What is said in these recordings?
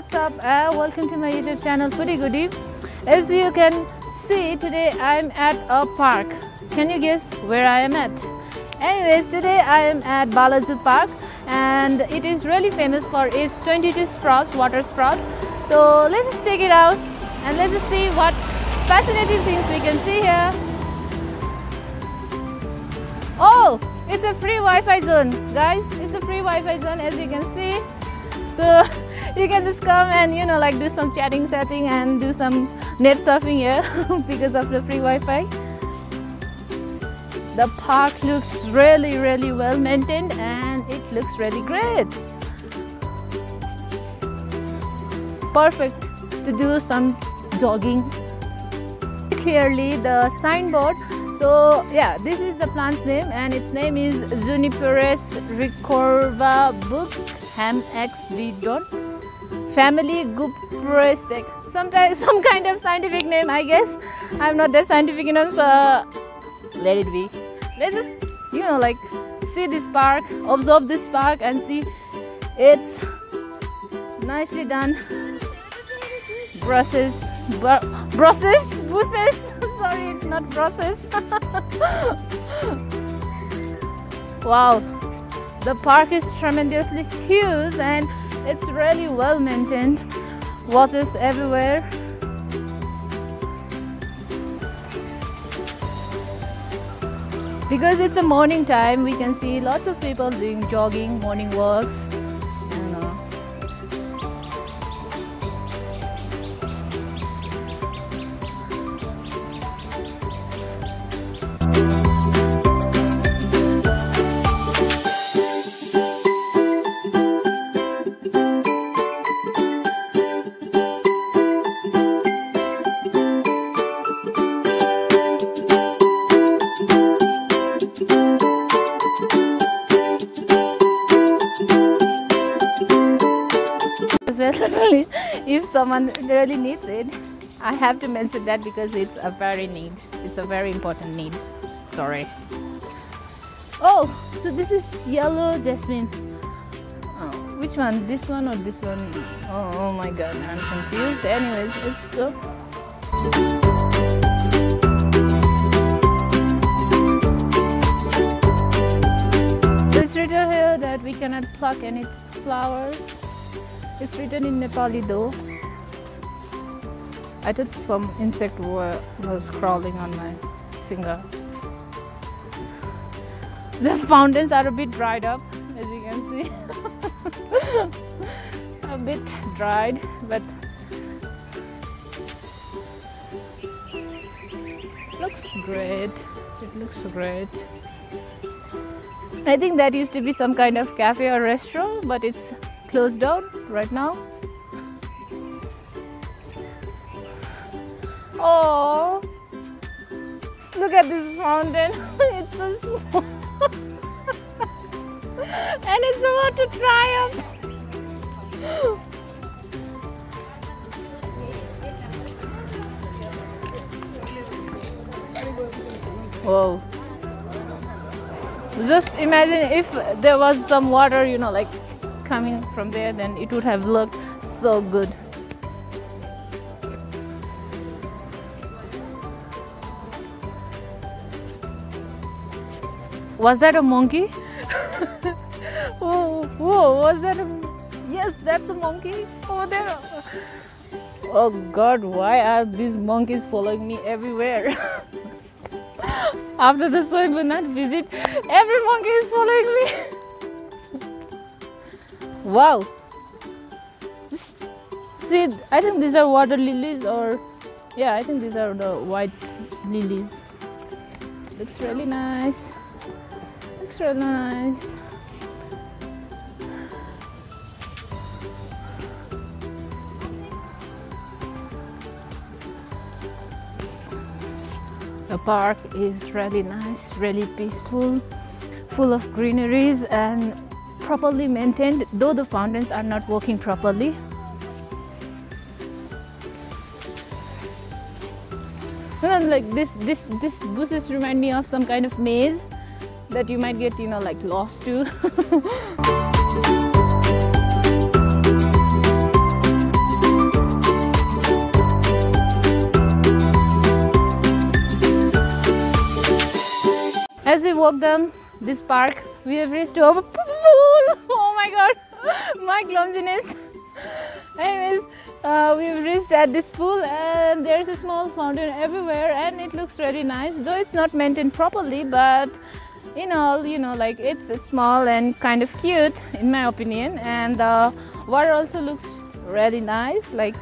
what's up and welcome to my YouTube channel Foodie Goodie. As you can see, today I'm at a park. Can you guess where I am at? Anyways, today I am at Bala-Zoo Park and it is really famous for its 22 sprouts, water sprouts. So let's just check it out and let's just see what fascinating things we can see here. Oh, it's a free Wi-Fi zone, guys. It's a free Wi-Fi zone, as you can see. So you can just come and like do some chatting and do some net surfing here because of the free Wi-Fi. The park looks really well maintained and it looks really great. Perfect to do some jogging. Clearly the signboard. So yeah, this is the plant's name and its name is Juniperus recurva Buckham X Didon family Gupraceae. Sometimes some kind of scientific name, I guess. I'm not that scientific enough, so let it be. Let's just like see this park, observe this park and see it's nicely done. Buses. Sorry, it's not process. Wow, the park is tremendously huge and it's really well maintained. Waters everywhere. Because it's a morning time, we can see lots of people doing jogging, morning walks. Especially if someone really needs it, I have to mention that because it's a very important need. Sorry. Oh, so this is yellow jasmine. Oh, which one? This one or this one? Oh my god, I'm confused. Anyways, let's go. It's written here that we cannot pluck any flowers. It's written in Nepali though. I thought some insect was crawling on my finger. The fountains are a bit dried up, as you can see. A bit dried, but looks great. It looks great. I think that used to be some kind of cafe or restaurant, but it's closed down right now. Oh, look at this fountain. It's so small. And it's about to dry up. Whoa. Just imagine if there was some water, like coming from there, then it would have looked so good. Was that a monkey? Whoa, was that yes, that's a monkey over there. Oh god, why are these monkeys following me everywhere? After the Soibunat visit, every monkey is following me. Wow. See, I think these are water lilies, or yeah, I think these are the white lilies. Looks really nice. Looks really nice. The park is really nice, really peaceful, full of greeneries and properly maintained, though the fountains are not working properly. Like this bushes remind me of some kind of maze that you might get, like lost to. As we walk down this park, we have reached our pool. Oh my god, my clumsiness. Anyways, we've reached at this pool, and there's a small fountain everywhere, and it looks really nice, though it's not maintained properly, but in all, like it's small and kind of cute in my opinion. And the water also looks really nice, like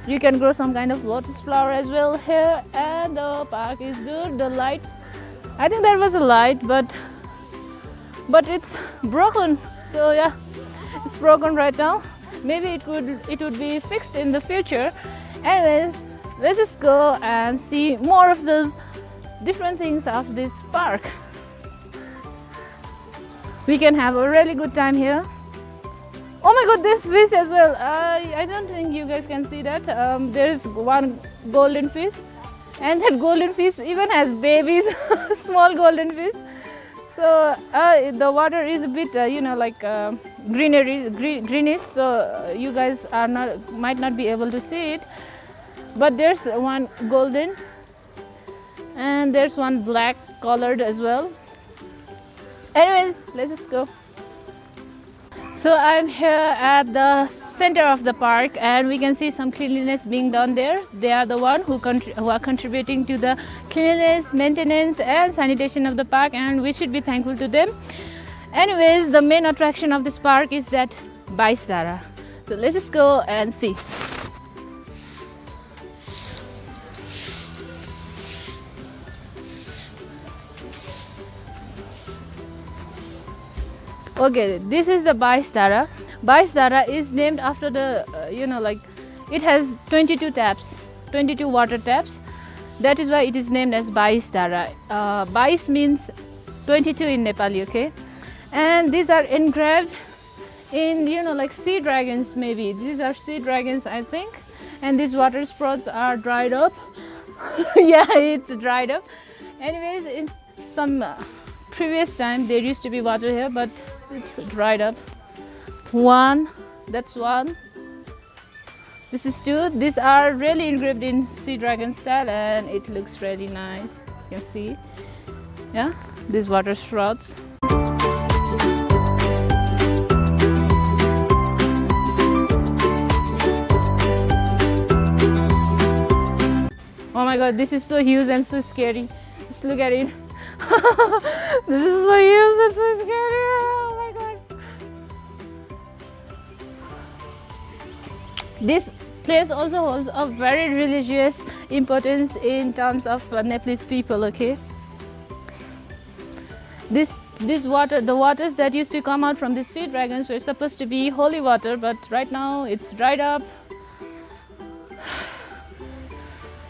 you can grow some kind of lotus flower as well here. And the park is good. The light, I think there was a light, but it's broken, so yeah, it's broken right now. Maybe it would be fixed in the future. Anyways, let's just go and see more of those different things of this park. We can have a really good time here. Oh my god, there's fish as well. I don't think you guys can see that. There's one golden fish, and that golden fish even has babies, small golden fish. So the water is a bit, greenish, so you guys might not be able to see it. But there's one golden, and there's one black colored as well. Anyways, let's just go. So I'm here at the center of the park, and we can see some cleanliness being done there. They are the one who are contributing to the cleanliness, maintenance and sanitation of the park, and we should be thankful to them. Anyways, the main attraction of this park is that Bais Dara. So let's just go and see. Okay, this is the Bais Dara. Bais Dara is named after the, it has 22 taps, 22 water taps. That is why it is named as Bais Dara. Bais means 22 in Nepali, okay? And these are engraved in, like sea dragons maybe. These are sea dragons, I think. And these water sprouts are dried up. Yeah, it's dried up. Anyways, in some previous time there used to be water here, but it's dried up. One, that's one. This is two. These are really engraved in sea dragon style, and it looks really nice. You can see, yeah, these water sprouts. Oh my god, this is so huge and so scary. Just look at it. This is so huge and so scary. Oh my god. This place also holds a very religious importance in terms of Nepalese people, okay? This water, the waters that used to come out from the sea dragons were supposed to be holy water, but right now it's dried up.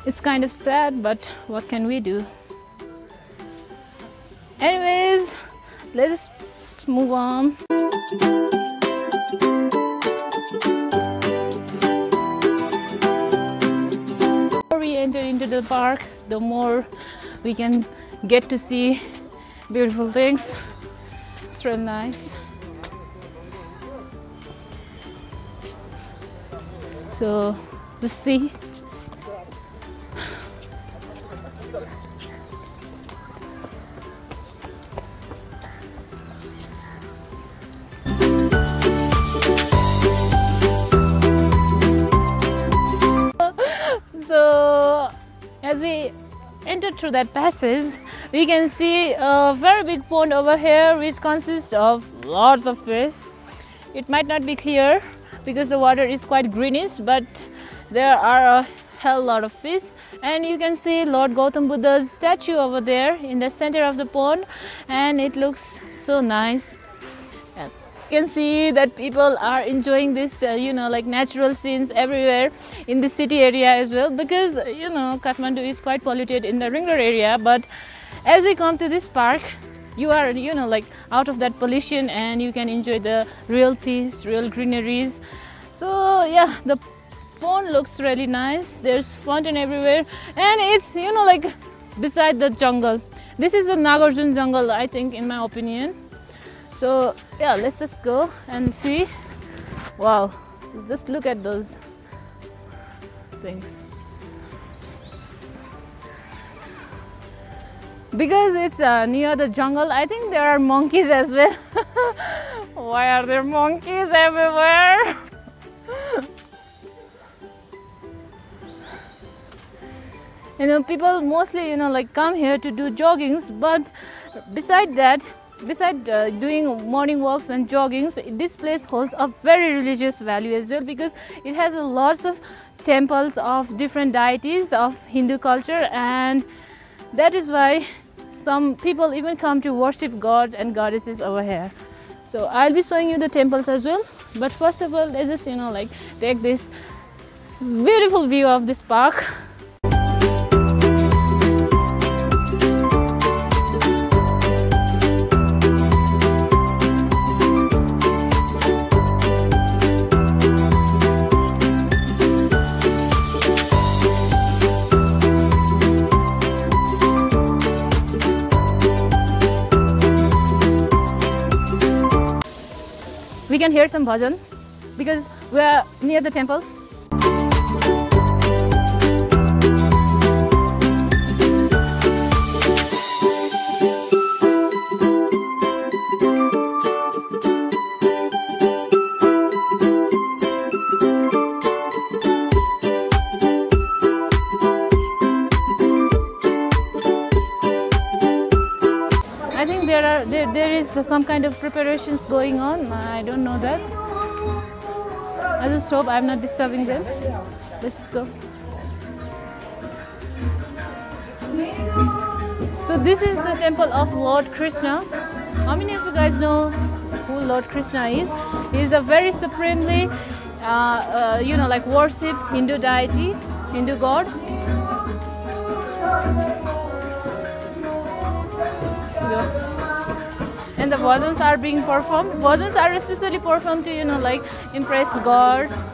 It's kind of sad, but what can we do? Anyways, let's move on. The more we enter into the park, the more we can get to see beautiful things. It's really nice. So, let's see. So, as we enter through that passage, we can see a very big pond over here which consists of lots of fish. It might not be clear because the water is quite greenish, but there are a hell lot of fish. And you can see Lord Gautam Buddha's statue over there in the center of the pond, and it looks so nice. And you can see that people are enjoying this, like natural scenes everywhere in the city area as well, because Kathmandu is quite polluted in the ring road area. But as we come to this park, you are like out of that pollution, and you can enjoy the real peace, real greeneries. So yeah, the pond looks really nice. There's fountain everywhere, and it's like beside the jungle. This is the Nagarjun jungle, I think, in my opinion. So yeah, let's just go and see. Wow, just look at those things. Because it's near the jungle, I think there are monkeys as well. Why are there monkeys everywhere? You know, people mostly, you know, like come here to do joggings, but beside doing morning walks and joggings, this place holds a very religious value as well, because it has lots of temples of different deities of Hindu culture, and that is why some people even come to worship God and goddesses over here. So I'll be showing you the temples as well, but first of all, let's just, you know, like take this beautiful view of this park. We can hear some bhajan because we are near the temple. I think there is some kind of preparations going on. I don't know that. I just hope I'm not disturbing them. Let's just go. So this is the temple of Lord Krishna. How many of you guys know who Lord Krishna is? He is a very supremely, you know, like worshipped Hindu deity, Hindu god. And the bhajans are being performed. Bhajans are especially performed to, you know, like impress gods.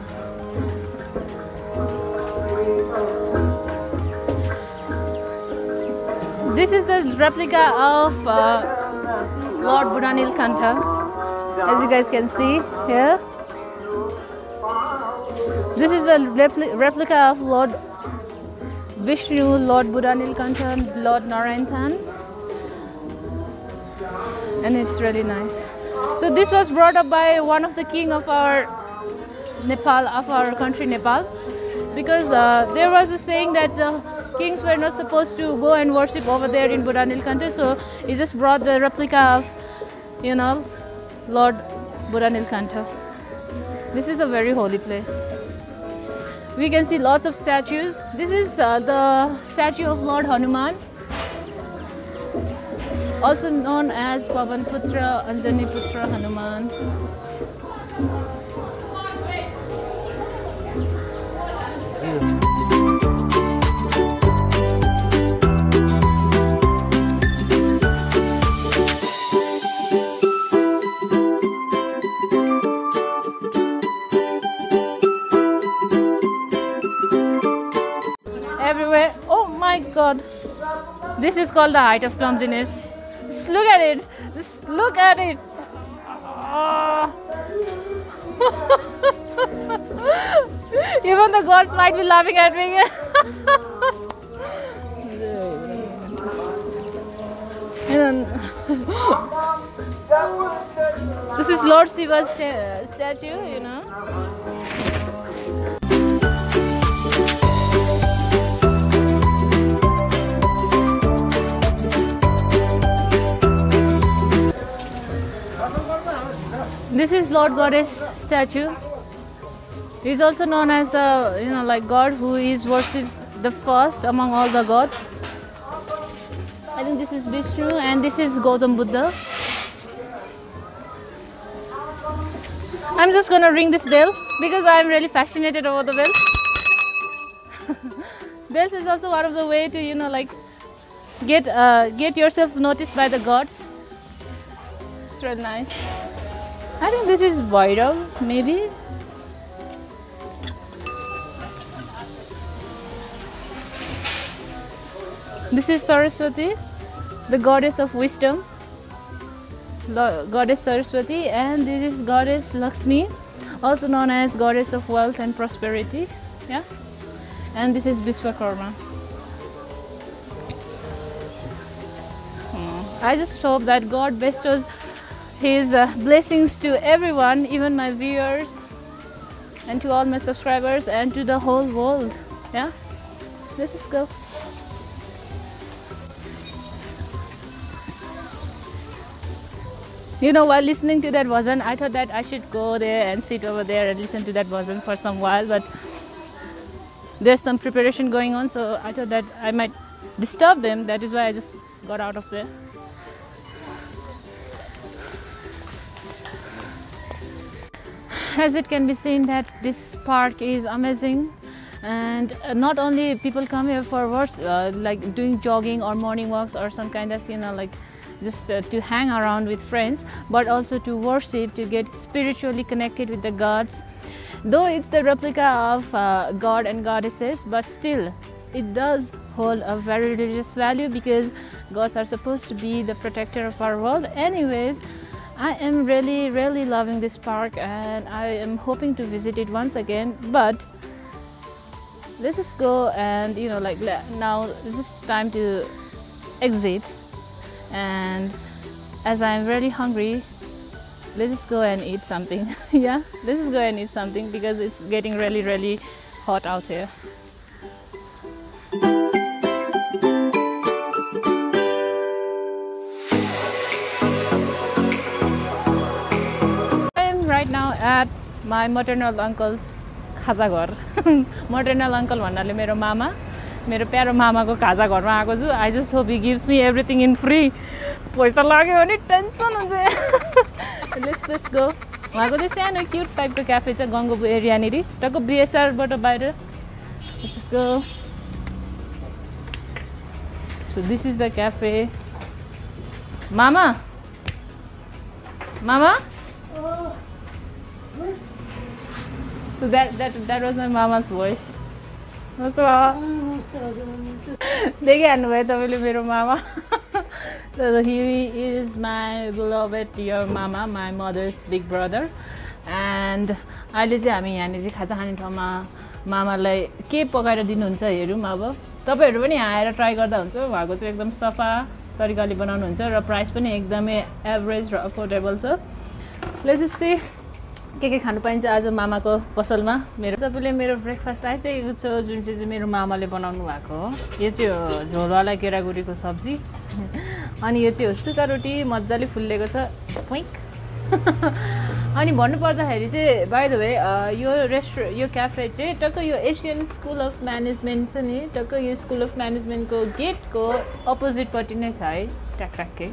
This is the replica of Lord Buddha Nilkantha, as you guys can see here. This is a replica of Lord Vishnu, Lord Buddha Nilkantha, Lord Narayana. And it's really nice. So this was brought up by one of the king of our Nepal, of our country Nepal, because there was a saying that kings were not supposed to go and worship over there in Buddha Nilkantha, so he just brought the replica of, you know, Lord Buddha Nilkantha. This is a very holy place. We can see lots of statues. This is the statue of Lord Hanuman, also known as Pavan Putra, Anjani Putra Hanuman. Everywhere. Oh my God! This is called the height of clumsiness. Just look at it. Just look at it. Even the gods might be laughing at me. This is Lord Shiva's statue, you know. This is Lord Goddess statue. He is also known as the, you know, like God who is worshipped the first among all the gods. I think this is Vishnu and this is Gautam Buddha. I'm just gonna ring this bell because I'm really fascinated over the bell. Bells is also one of the way to, you know, like get yourself noticed by the gods. It's really nice. I think this is Bhairav, maybe. This is Saraswati, the goddess of wisdom, goddess Saraswati, and this is goddess Lakshmi, also known as goddess of wealth and prosperity. Yeah, and this is Vishwakarma. I just hope that God bestows His blessings to everyone, even my viewers, and to all my subscribers, and to the whole world. Yeah, let's just go. You know, while listening to that bhajan, I thought that I should go there and sit over there and listen to that bhajan for some while, but there's some preparation going on, so I thought that I might disturb them. That is why I just got out of there. As it can be seen that this park is amazing, and not only people come here for like doing jogging or morning walks or some kind of, you know, like just to hang around with friends, but also to worship, to get spiritually connected with the gods. Though it's the replica of God and goddesses, but still it does hold a very religious value, because gods are supposed to be the protector of our world. Anyways, I am really loving this park, and I am hoping to visit it once again. But let's just go, and you know, like now it's just time to exit. And as I'm really hungry, let's just go and eat something. Yeah, let's just go and eat something, because it's getting really hot out here. I am right now at my maternal uncle's khaza ghar. Maternal uncle भन्नाले मेरो मामा, मेरो प्यारो मामाको खाजा घरमा आएको छु. I just hope he gives me everything in free. पैसा लाग्यो भने टेन्सन हुन्छ. Let's just go. उहाँको चाहिँ सानो क्युट टाइपको क्याफे छ गङ्गोबु एरियानिर, टक्क बिएसआरबाट बाहिर. Let's just go. So this is the cafe. Mama? Mama? So that was my mama's voice. देखिहाल्नुभयो तपाईले मेरो मामा. So he is my beloved dear mama, my mother's big brother. And अहिले चाहिँ हामी यहाँनिर खाजा खाने ठाउँमा मामालाई के पकाएर दिनुहुन्छ हेरौँ. अब तपाईहरु पनि यहाँ आएर ट्राई गर्दा हुन्छ. उहाँको चाहिँ एकदम सफा तरिकाले बनाउनुहुन्छ र प्राइस पनि एकदमै एभरेज र अफोर्डेबल छ. लेट्स जस्ट सी के खानु पाइन्छ आज मामाको पसलमा. मेरो सबैले मेरो ब्रेकफास्ट आइसकेको छ, जुन चाहिँ मेरो मामाले बनाउनु भएको हो. यो चाहिँ हो झोलवाला केरागुरीको सब्जी, अनि यो चाहिँ हो सुक्खा रोटी मज्जाले फुल्लेको छ. पोइक. अनि भन्नु पर्दाखेरि चाहिँ बाइ द वे यो क्याफे चाहिँ टक्क यो एसियन स्कुल अफ म्यानेजमेन्ट छ नि, टक्क यो स्कुल अफ म्यानेजमेन्टको गेटको अपोजिटपट्टि नै छ है, ट्याक्ट्याक्कै.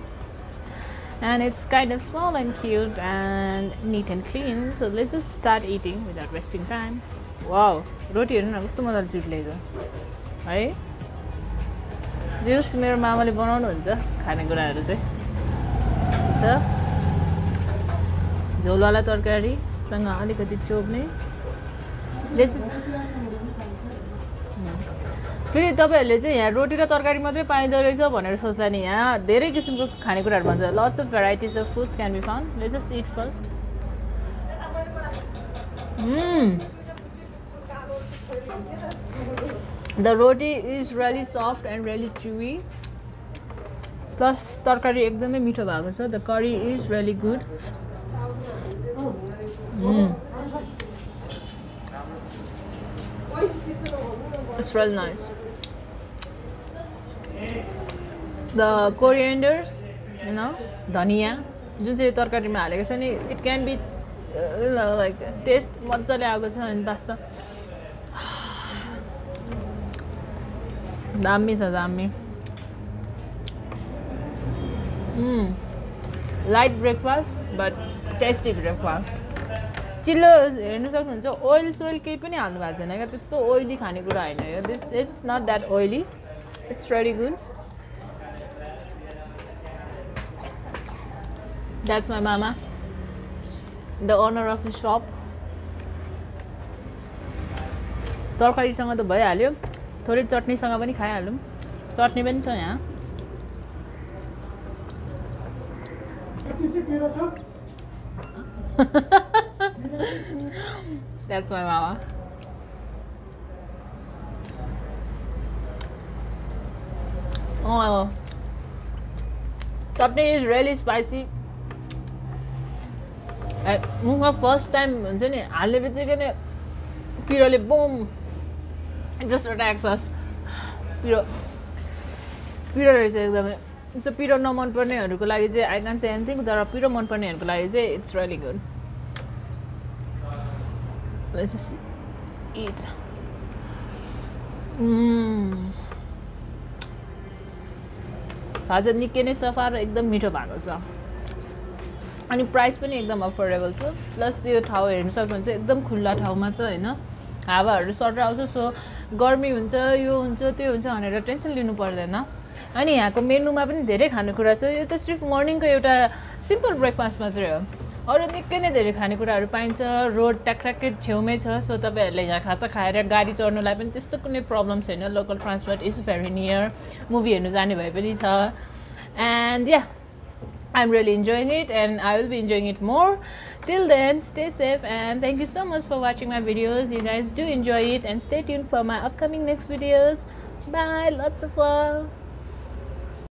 And it's kind of small and cute and neat and clean. So let's just start eating without wasting time. Wow, roti हेर्नु न कस्तो मजाले चुट्लेको है. जस मेरो मामाले बनाउनुहुन्छ खानेकुराहरू चाहिँ. So झोलवाला तरकारीसँग अलिकति चोप्ने. फेरि तपाईहरुले चाहिँ यहाँ रोटी र तरकारी मात्रै पाइँदो रहेछ भनेर सोच्दा नि यहाँ धेरै किसिमको खानेकुराहरू भन्छ. Lots of varieties of foods can be found. Let's just eat first. The roti is really soft and really chewy. Plus तरकारी एकदमै मिठो भएको छ. The curry is really good. It's really nice. The corianders, you know, dhania, जुन चाहिँ तरकारीमा हालेको छ नि, it can be like taste मज्जाले आएको छ अनि पास्ता. दामी छ दामी. Light breakfast but tasty breakfast. चिल्लो हेर्नु सक्नुहुन्छ. ओइल सोइल केही पनि हाल्नु भएको छैन क्या. त्यस्तो ओइली खानेकुरा हैन यो. It's not that oily. It's really good. That's my mama, the owner of the shop. तरकारीसँग त भइहाल्यो. थोरै चटनीसँग पनि खाइहालौँ. चटनी पनि छ यहाँ. That's my mama. Oh, Chutney is really spicy. मुखमा फर्स्ट टाइम हुन्छ नि हाल्ने बित्तिकै नै पिरोले बोम जस्ट अट्याक्स अस. पिरो रहेछ एकदमै. सो पिरो नमन पर्नेहरूको लागि चाहिँ आई क्यान से एनिथिङ, तर पिरो मन पर्नेहरूको लागि चाहिँ it's really good. Let's just it. भाजा निकै नै सफा र एकदम मिठो भएको छ. अनि प्राइस पनि एकदम अफोर्डेबल छ. प्लस यो ठाउँ हेर्नु सक्नुहुन्छ एकदम खुल्ला ठाउँमा छ होइन. हावाहरू सर आउँछ. सो गर्मी हुन्छ यो हुन्छ त्यो हुन्छ भनेर टेन्सन लिनु पर्दैन. अनि यहाँको मेनुमा पनि धेरै खानेकुरा छ. यो त सिर्फ मर्निङको एउटा सिम्पल ब्रेकफास्ट मात्रै हो. अरू निकै नै धेरै खानेकुराहरू पाइन्छ. रोड ट्याक्ट्याक्कै छेउमै छ. सो तपाईँहरूले यहाँ खाजा खाएर गाडी चढ्नुलाई पनि त्यस्तो कुनै प्रब्लम छैन. Local transport is very near. Movie हेर्नु जाने भए पनि छ. एन्ड या I'm really enjoying it and I will be enjoying it more. Till then, stay safe and thank you so much for watching my videos. You guys do enjoy it and stay tuned for my upcoming next videos. Bye. Lots of love.